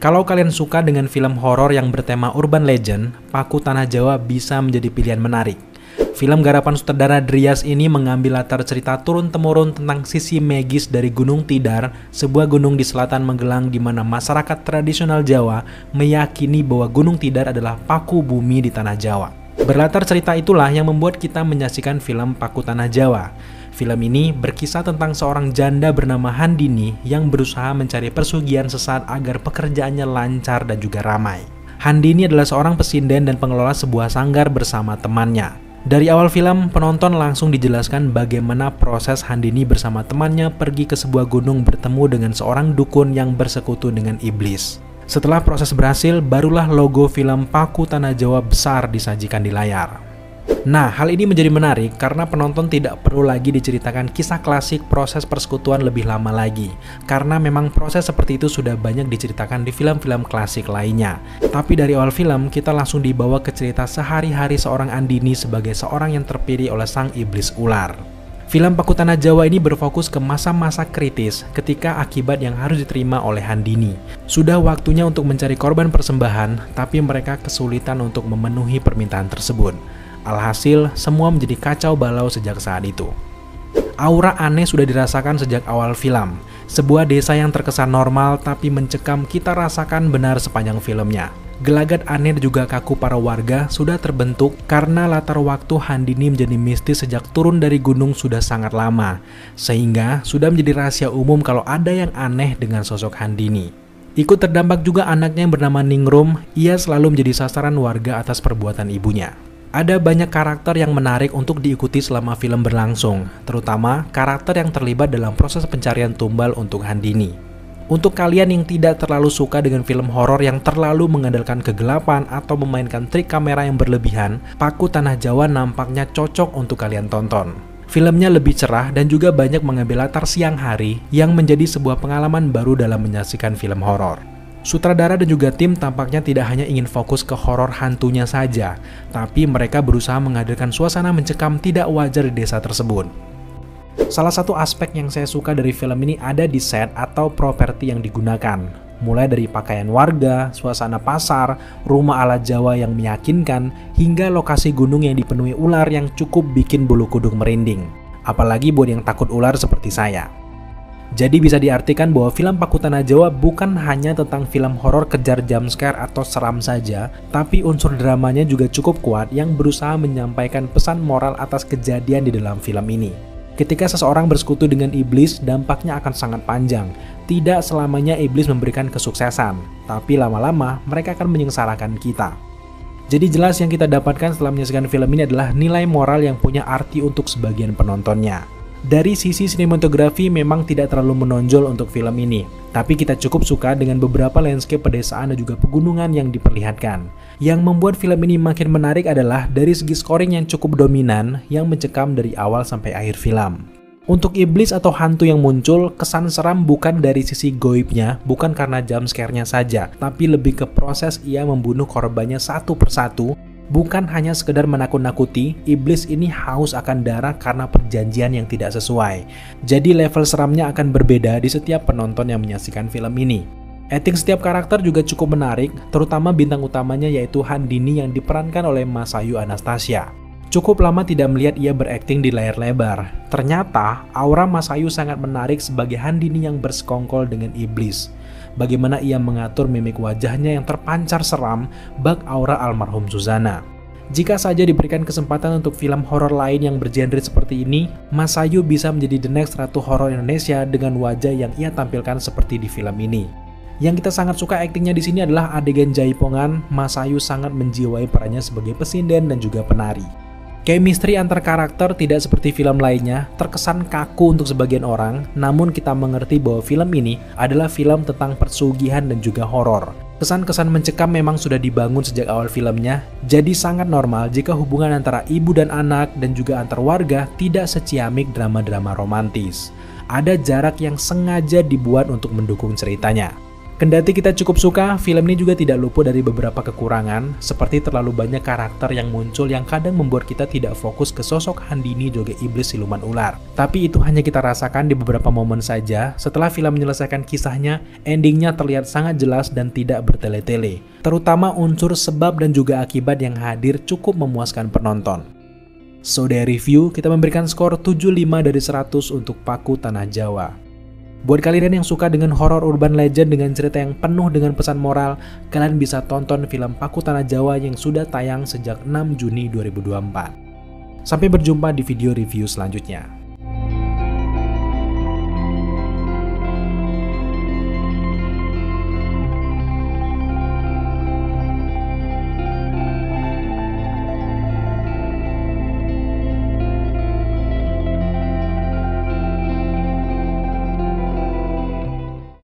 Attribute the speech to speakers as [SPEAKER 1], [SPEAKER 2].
[SPEAKER 1] Kalau kalian suka dengan film horor yang bertema urban legend, Paku Tanah Jawa bisa menjadi pilihan menarik. Film garapan sutradara Dryas ini mengambil latar cerita turun-temurun tentang sisi magis dari Gunung Tidar, sebuah gunung di selatan Magelang di mana masyarakat tradisional Jawa meyakini bahwa Gunung Tidar adalah paku bumi di tanah Jawa. Berlatar cerita itulah yang membuat kita menyaksikan film Paku Tanah Jawa. Film ini berkisah tentang seorang janda bernama Handini yang berusaha mencari persugihan sesat agar pekerjaannya lancar dan juga ramai. Handini adalah seorang pesinden dan pengelola sebuah sanggar bersama temannya. Dari awal film, penonton langsung dijelaskan bagaimana proses Handini bersama temannya pergi ke sebuah gunung bertemu dengan seorang dukun yang bersekutu dengan iblis. Setelah proses berhasil, barulah logo film Paku Tanah Jawa besar disajikan di layar. Nah, hal ini menjadi menarik karena penonton tidak perlu lagi diceritakan kisah klasik proses persekutuan lebih lama lagi. Karena memang proses seperti itu sudah banyak diceritakan di film-film klasik lainnya. Tapi dari awal film, kita langsung dibawa ke cerita sehari-hari seorang Andini sebagai seorang yang terpilih oleh sang iblis ular. Film Paku Tanah Jawa ini berfokus ke masa-masa kritis ketika akibat yang harus diterima oleh Handini. Sudah waktunya untuk mencari korban persembahan, tapi mereka kesulitan untuk memenuhi permintaan tersebut. Alhasil, semua menjadi kacau balau sejak saat itu. Aura aneh sudah dirasakan sejak awal film. Sebuah desa yang terkesan normal tapi mencekam kita rasakan benar sepanjang filmnya. Gelagat aneh dan juga kaku para warga sudah terbentuk karena latar waktu Handini menjadi mistis sejak turun dari gunung sudah sangat lama. Sehingga sudah menjadi rahasia umum kalau ada yang aneh dengan sosok Handini. Ikut terdampak juga anaknya yang bernama Ningrum, ia selalu menjadi sasaran warga atas perbuatan ibunya. Ada banyak karakter yang menarik untuk diikuti selama film berlangsung, terutama karakter yang terlibat dalam proses pencarian tumbal untuk Handini. Untuk kalian yang tidak terlalu suka dengan film horor yang terlalu mengandalkan kegelapan atau memainkan trik kamera yang berlebihan, Paku Tanah Jawa nampaknya cocok untuk kalian tonton. Filmnya lebih cerah dan juga banyak mengambil latar siang hari yang menjadi sebuah pengalaman baru dalam menyaksikan film horor. Sutradara dan juga tim tampaknya tidak hanya ingin fokus ke horor hantunya saja, tapi mereka berusaha menghadirkan suasana mencekam tidak wajar di desa tersebut. Salah satu aspek yang saya suka dari film ini ada di set atau properti yang digunakan. Mulai dari pakaian warga, suasana pasar, rumah ala Jawa yang meyakinkan, hingga lokasi gunung yang dipenuhi ular yang cukup bikin bulu kuduk merinding. Apalagi buat yang takut ular seperti saya. Jadi bisa diartikan bahwa film Paku Tanah Jawa bukan hanya tentang film horor kejar jumpscare atau seram saja, tapi unsur dramanya juga cukup kuat yang berusaha menyampaikan pesan moral atas kejadian di dalam film ini. Ketika seseorang bersekutu dengan iblis, dampaknya akan sangat panjang. Tidak selamanya iblis memberikan kesuksesan, tapi lama-lama mereka akan menyengsarakan kita. Jadi jelas yang kita dapatkan setelah menyaksikan film ini adalah nilai moral yang punya arti untuk sebagian penontonnya. Dari sisi sinematografi memang tidak terlalu menonjol untuk film ini, tapi kita cukup suka dengan beberapa landscape pedesaan dan juga pegunungan yang diperlihatkan. Yang membuat film ini makin menarik adalah dari segi scoring yang cukup dominan yang mencekam dari awal sampai akhir film. Untuk iblis atau hantu yang muncul, kesan seram bukan dari sisi goibnya, bukan karena jumpscare-nya saja, tapi lebih ke proses ia membunuh korbannya satu persatu. Bukan hanya sekedar menakut-nakuti, iblis ini haus akan darah karena perjanjian yang tidak sesuai. Jadi level seramnya akan berbeda di setiap penonton yang menyaksikan film ini. Acting setiap karakter juga cukup menarik, terutama bintang utamanya yaitu Handini yang diperankan oleh Masayu Anastasia. Cukup lama tidak melihat ia berakting di layar lebar. Ternyata aura Masayu sangat menarik sebagai Handini yang bersekongkol dengan iblis. Bagaimana ia mengatur mimik wajahnya yang terpancar seram bak aura almarhum Suzana. Jika saja diberikan kesempatan untuk film horor lain yang bergenre seperti ini, Masayu bisa menjadi the next ratu horor Indonesia dengan wajah yang ia tampilkan seperti di film ini. Yang kita sangat suka aktingnya di sini adalah adegan jaipongan. Masayu sangat menjiwai perannya sebagai pesinden dan juga penari. Chemistry antar karakter tidak seperti film lainnya, terkesan kaku untuk sebagian orang, namun kita mengerti bahwa film ini adalah film tentang persugihan dan juga horor. Kesan-kesan mencekam memang sudah dibangun sejak awal filmnya, jadi sangat normal jika hubungan antara ibu dan anak dan juga antar warga tidak seciamik drama-drama romantis. Ada jarak yang sengaja dibuat untuk mendukung ceritanya. Kendati kita cukup suka, film ini juga tidak luput dari beberapa kekurangan, seperti terlalu banyak karakter yang muncul yang kadang membuat kita tidak fokus ke sosok Handini Joget Iblis Siluman Ular. Tapi itu hanya kita rasakan di beberapa momen saja. Setelah film menyelesaikan kisahnya, endingnya terlihat sangat jelas dan tidak bertele-tele. Terutama unsur sebab dan juga akibat yang hadir cukup memuaskan penonton. So dari review, kita memberikan skor 75 dari 100 untuk Paku Tanah Jawa. Buat kalian yang suka dengan horor urban legend dengan cerita yang penuh dengan pesan moral, kalian bisa tonton film Paku Tanah Jawa yang sudah tayang sejak 6 Juni 2024. Sampai berjumpa di video review selanjutnya.